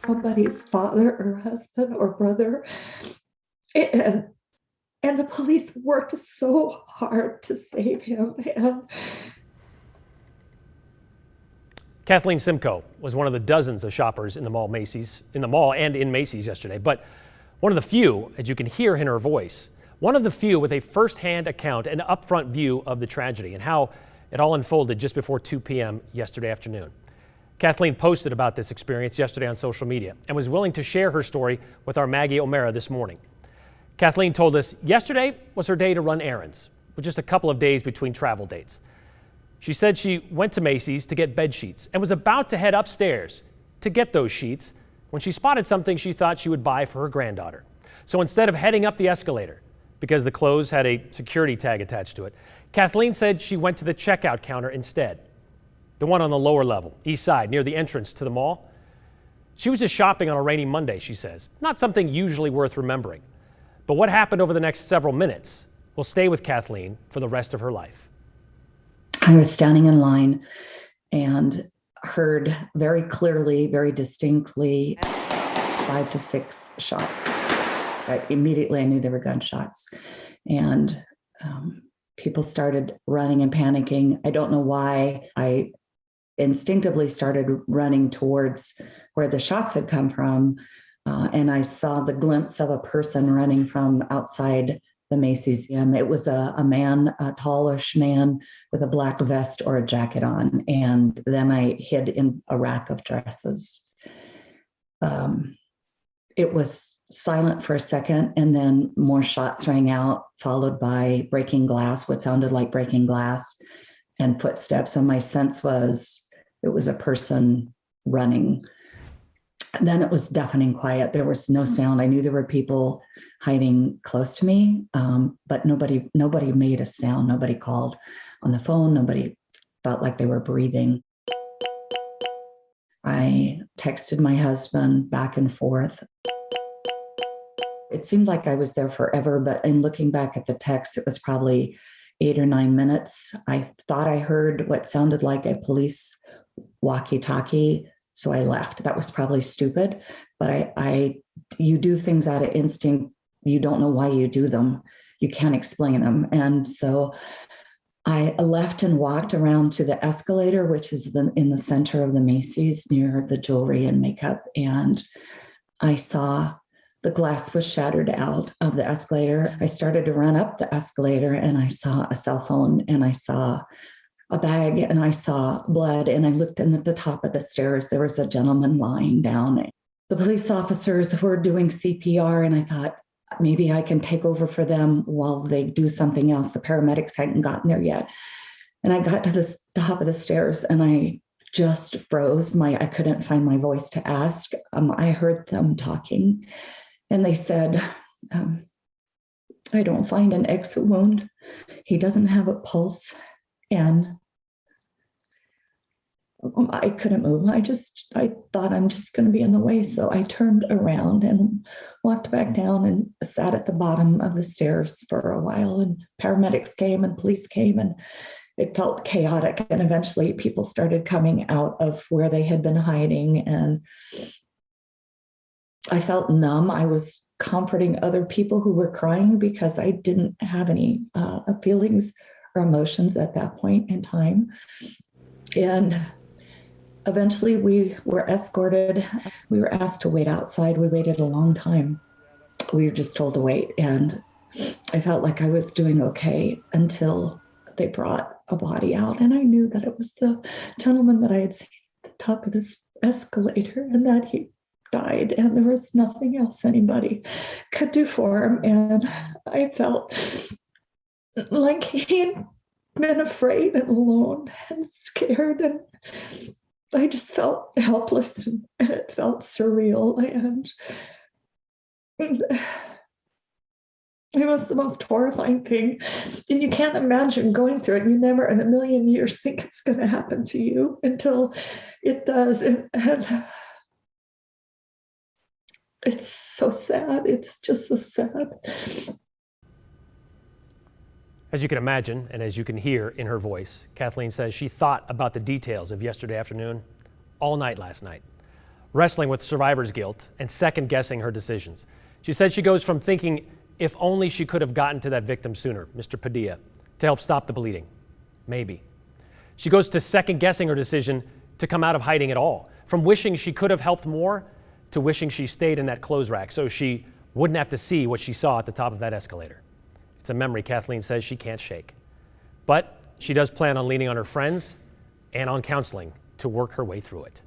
somebody's father or husband or brother. And the police worked so hard to save him. And Kathleen Simcoe was one of the dozens of shoppers in the mall and in Macy's yesterday, but one of the few, as you can hear in her voice, one of the few with a firsthand account and upfront view of the tragedy and how it all unfolded just before 2 p.m. yesterday afternoon. Kathleen posted about this experience yesterday on social media and was willing to share her story with our Maggie O'Mara this morning. Kathleen told us yesterday was her day to run errands, with just a couple of days between travel dates. She said she went to Macy's to get bed sheets and was about to head upstairs to get those sheets when she spotted something she thought she would buy for her granddaughter. So instead of heading up the escalator, because the clothes had a security tag attached to it, Kathleen said she went to the checkout counter instead, the one on the lower level, east side, near the entrance to the mall. She was just shopping on a rainy Monday, she says. Not something usually worth remembering. But what happened over the next several minutes will stay with Kathleen for the rest of her life. I was standing in line and heard very clearly, very distinctly, 5 to 6 shots. Immediately, I knew they were gunshots. And people started running and panicking. I don't know why. I instinctively started running towards where the shots had come from. And I saw the glimpse of a person running from outside the Macy's. It was a man, a tallish man with a black vest or a jacket on. And then I hid in a rack of dresses. It was silent for a second, and then more shots rang out, followed by breaking glass, what sounded like breaking glass, and footsteps. And my sense was it was a person running. And then it was deafening quiet. There was no sound. I knew there were people hiding close to me, but nobody made a sound. Nobody called on the phone. Nobody felt like they were breathing. I texted my husband back and forth. It seemed like I was there forever, but in looking back at the text, it was probably 8 or 9 minutes. I thought I heard what sounded like a police walkie-talkie, so I left. That was probably stupid, but you do things out of instinct. You don't know why you do them. You can't explain them. And so I left and walked around to the escalator, which is in the center of the Macy's near the jewelry and makeup. And I saw the glass was shattered out of the escalator. I started to run up the escalator and I saw a cell phone and I saw a bag and I saw blood, and I looked in at the top of the stairs. There was a gentleman lying down. The police officers were doing CPR, and I thought maybe I can take over for them while they do something else. The paramedics hadn't gotten there yet. And I got to the top of the stairs and I just froze. I couldn't find my voice to ask. I heard them talking and they said, I don't find an exit wound. He doesn't have a pulse. And I couldn't move. I thought I'm just going to be in the way. So I turned around and walked back down and sat at the bottom of the stairs for a while. And paramedics came and police came, and it felt chaotic. And eventually people started coming out of where they had been hiding. And I felt numb. I was comforting other people who were crying because I didn't have any feelings or emotions at that point in time. And eventually we were escorted. We were asked to wait outside. We waited a long time. We were just told to wait. And I felt like I was doing okay until they brought a body out. And I knew that it was the gentleman that I had seen at the top of this escalator and that he died. And there was nothing else anybody could do for him. And I felt like he had been afraid and alone and scared, and I just felt helpless, and it felt surreal, and it was the most horrifying thing. And you can't imagine going through it. You never in a million years think it's going to happen to you until it does. And it's so sad. It's just so sad. As you can imagine, and as you can hear in her voice, Kathleen says she thought about the details of yesterday afternoon all night last night. wrestling with survivor's guilt and second guessing her decisions. She said she goes from thinking if only she could have gotten to that victim sooner, Mr. Padilla, to help stop the bleeding. Maybe. She goes to second guessing her decision to come out of hiding at all, from wishing she could have helped more to wishing she stayed in that clothes rack so she wouldn't have to see what she saw at the top of that escalator. It's a memory Kathleen says she can't shake. But she does plan on leaning on her friends and on counseling to work her way through it.